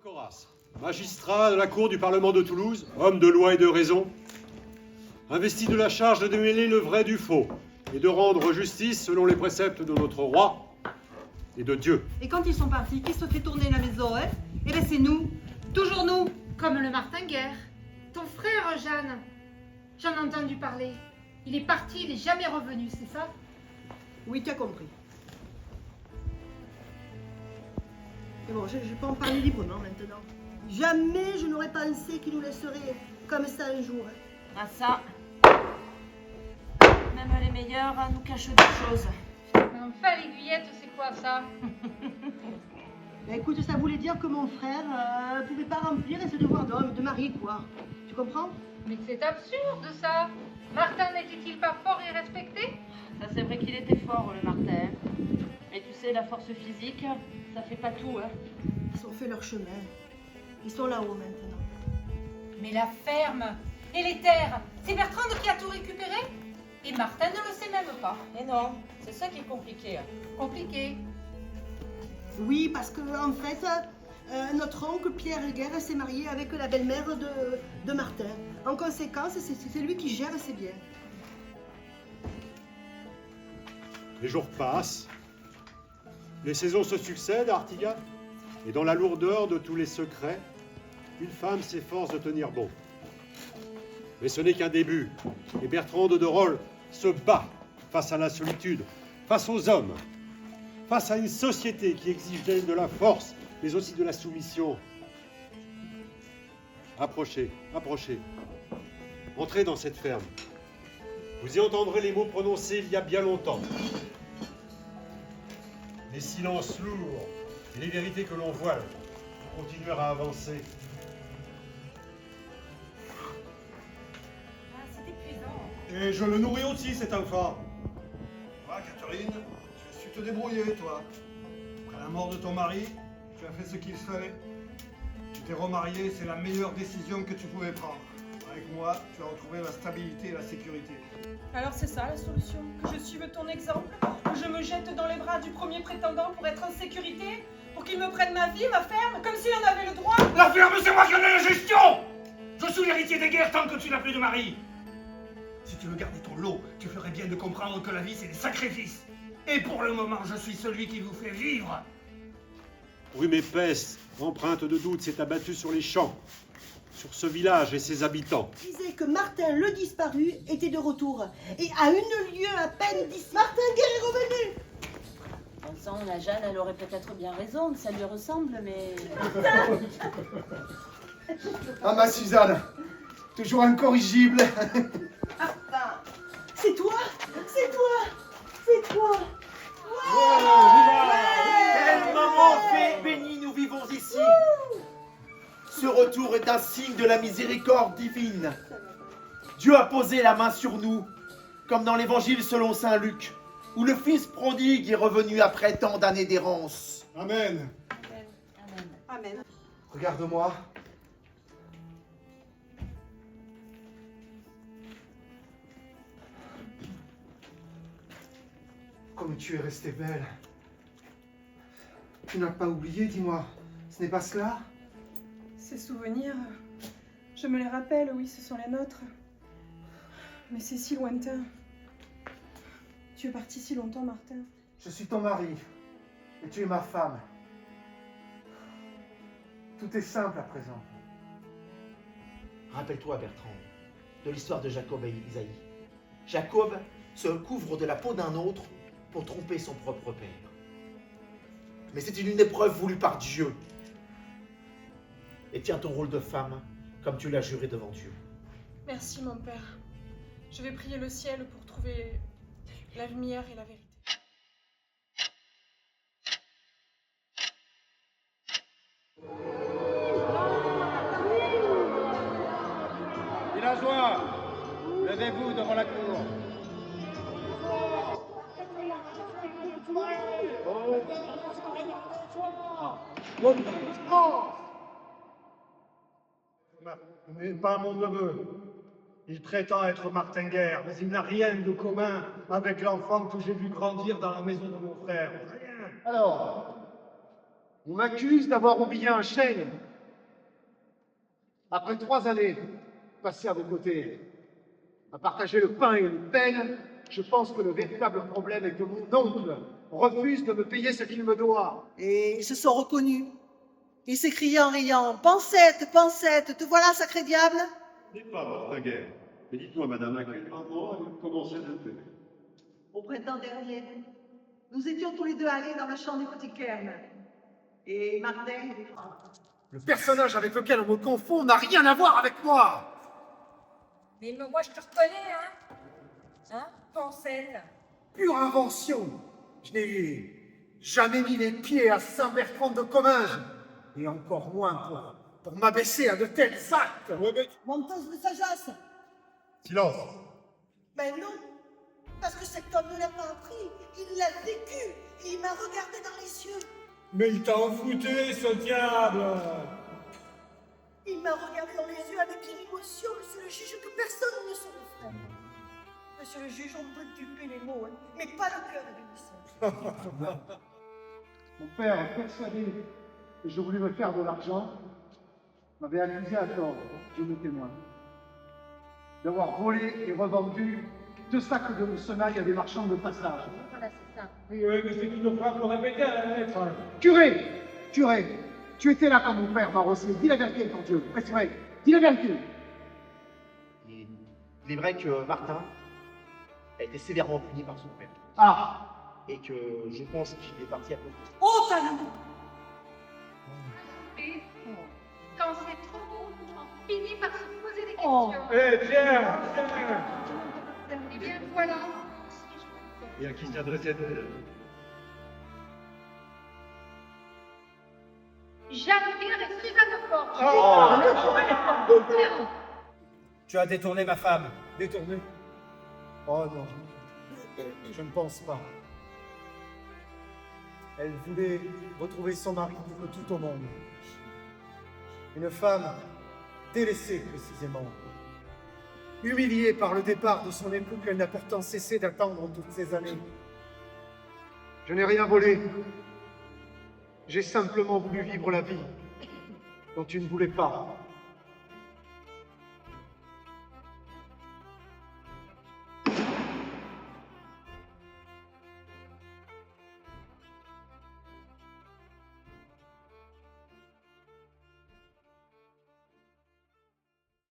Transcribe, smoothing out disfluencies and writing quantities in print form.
Coras, magistrat de la cour du Parlement de Toulouse, homme de loi et de raison, investi de la charge de démêler le vrai du faux et de rendre justice selon les préceptes de notre roi et de Dieu. Et quand ils sont partis, qui se fait tourner la maison, hein? Eh bien c'est nous, toujours nous. Comme le Martinguerre. Ton frère, Jeanne. J'en ai entendu parler. Il est parti, il n'est jamais revenu, c'est ça? Oui, tu as compris. Mais bon, je peux en parler librement maintenant. Jamais je n'aurais pensé qu'il nous laisserait comme ça un jour. Hein. Ah ça, même les meilleurs nous cachent des choses. Enfin, l'aiguillette, c'est quoi ça? Ben, écoute, ça voulait dire que mon frère ne pouvait pas remplir ses devoirs d'homme, de mari, quoi. Tu comprends? Mais c'est absurde ça. Martin n'était-il pas fort et respecté? Ça c'est vrai qu'il était fort le Martin. Mais tu sais, la force physique, ça fait pas tout, hein. Ils ont fait leur chemin. Ils sont là-haut maintenant. Mais la ferme et les terres, c'est Bertrand qui a tout récupéré? Et Martin ne le sait même pas. Et non, c'est ça qui est compliqué. Compliqué. Oui, parce que en fait, notre oncle Pierre Guerre s'est marié avec la belle-mère de Martin. En conséquence, c'est lui qui gère ses biens. Les jours passent, les saisons se succèdent à Artigas, et dans la lourdeur de tous les secrets, une femme s'efforce de tenir bon. Mais ce n'est qu'un début, et Bertrande de Rolles se bat face à la solitude, face aux hommes, face à une société qui exige d'elle de la force, mais aussi de la soumission. Approchez, approchez. Entrez dans cette ferme. Vous y entendrez les mots prononcés il y a bien longtemps. Les silences lourds et les vérités que l'on voile pour continuer à avancer. Ah, c'est épuisant. Et je le nourris aussi, cet enfant. Toi, Catherine, tu as su te débrouiller, toi. Après la mort de ton mari, tu as fait ce qu'il fallait. Tu t'es remarié, c'est la meilleure décision que tu pouvais prendre. Avec moi, tu as retrouvé la stabilité et la sécurité. Alors c'est ça la solution? Que je suive ton exemple? Que je me jette dans les bras du premier prétendant pour être en sécurité? Pour qu'il me prenne ma vie, ma ferme, comme s'il en avait le droit? La ferme, c'est moi qui en ai la gestion! Je suis l'héritier des guerres tant que tu n'as plus de mari. Si tu veux garder ton lot, tu ferais bien de comprendre que la vie, c'est des sacrifices. Et pour le moment, je suis celui qui vous fait vivre. Brume épaisse, empreinte de doute, s'est abattue sur les champs, sur ce village et ses habitants. Disait que Martin le disparu était de retour. Et à une lieue à peine d'ici, Martin Guerre est revenu. Bon sang, la Jeanne, elle aurait peut-être bien raison, ça lui ressemble, mais... Ah ma Suzanne, toujours incorrigible. C'est toi? C'est toi? C'est toi? Quel moment fait béni nous vivons ici. Ce retour est un signe de la miséricorde divine. Dieu a posé la main sur nous, comme dans l'évangile selon saint Luc, où le fils prodigue est revenu après tant d'années d'errance. Amen. Amen. Amen. Regarde-moi. Comme tu es restée belle. Tu n'as pas oublié, dis-moi. Ce n'est pas cela? Ces souvenirs, je me les rappelle, oui, ce sont les nôtres. Mais c'est si lointain. Tu es parti si longtemps, Martin. Je suis ton mari. Et tu es ma femme. Tout est simple à présent. Rappelle-toi, Bertrand, de l'histoire de Jacob et Isaïe. Jacob se couvre de la peau d'un autre pour tromper son propre père. Mais c'est une épreuve voulue par Dieu. Et tiens ton rôle de femme, comme tu l'as juré devant Dieu. Merci, mon père. Je vais prier le ciel pour trouver la lumière et la vérité. Villageois, levez-vous devant la cour. Mais pas mon neveu. Il prétend être Martinguerre, mais il n'a rien de commun avec l'enfant que j'ai vu grandir dans la maison de mon frère. Rien. Alors, on m'accuse d'avoir oublié un chêne Après 3 années passées à vos côtés, à partager le pain et les peines, je pense que le véritable problème est que mon oncle refuse de me payer ce qu'il me doit. Et ils se sont reconnus. Ils s'écriaient en riant « Pansette, Pansette, te voilà, sacré diable !» N'est pas votre guerre. Mais dites-moi, madame, à quel endroit vous commencez à faire? Au printemps dernier, nous étions tous les deux allés dans le champ des petits Kern. Et Martin, Le personnage avec lequel on me confond n'a rien à voir avec moi. Mais moi, je te reconnais, hein? Hein, Panselle? Pure invention. Je n'ai jamais mis les pieds à Saint-Bertrand de Comminges. Et encore moins pour m'abaisser à de tels actes. monteuse de sagesse. Silence. Ben non, parce que cet homme ne l'a pas appris, il l'a vécu, et il m'a regardé dans les yeux. Mais il t'a enfouté, ce diable! Il m'a regardé dans les yeux avec une émotion, monsieur le juge, que personne ne se refait. Monsieur le juge, on peut duper les mots, hein, mais pas le cœur du message. Mon père, persuadé que je voulais me faire de l'argent, m'avait accusé à tort, Dieu me témoigne, d'avoir volé et revendu 2 sacs de semailles à des marchands de passage. Voilà, c'est ça. Oui, mais c'est une phrase qu'on répétait à la lettre. Curé, tu étais là quand mon père m'a reçu. Dis la vérité, ton Dieu. C'est vrai, dis la vérité. Il est vrai que Martin a été sévèrement puni par son père. Ah, Et que je pense qu'il est parti à cause de ça. Oh, talent! Et quand c'est trop beau, on finit par se poser des Oh. questions. Eh, Pierre! Eh bien, voilà. Et à qui s'adressait-elle? Jeanne Pierre et Suzanne Forge. tu as détourné ma femme. Détourné? Oh non, je ne pense pas. Elle voulait retrouver son mari plus que tout au monde. Une femme délaissée précisément. Humiliée par le départ de son époux qu'elle n'a pourtant cessé d'attendre toutes ces années. Je n'ai rien volé. J'ai simplement voulu vivre la vie dont tu ne voulais pas.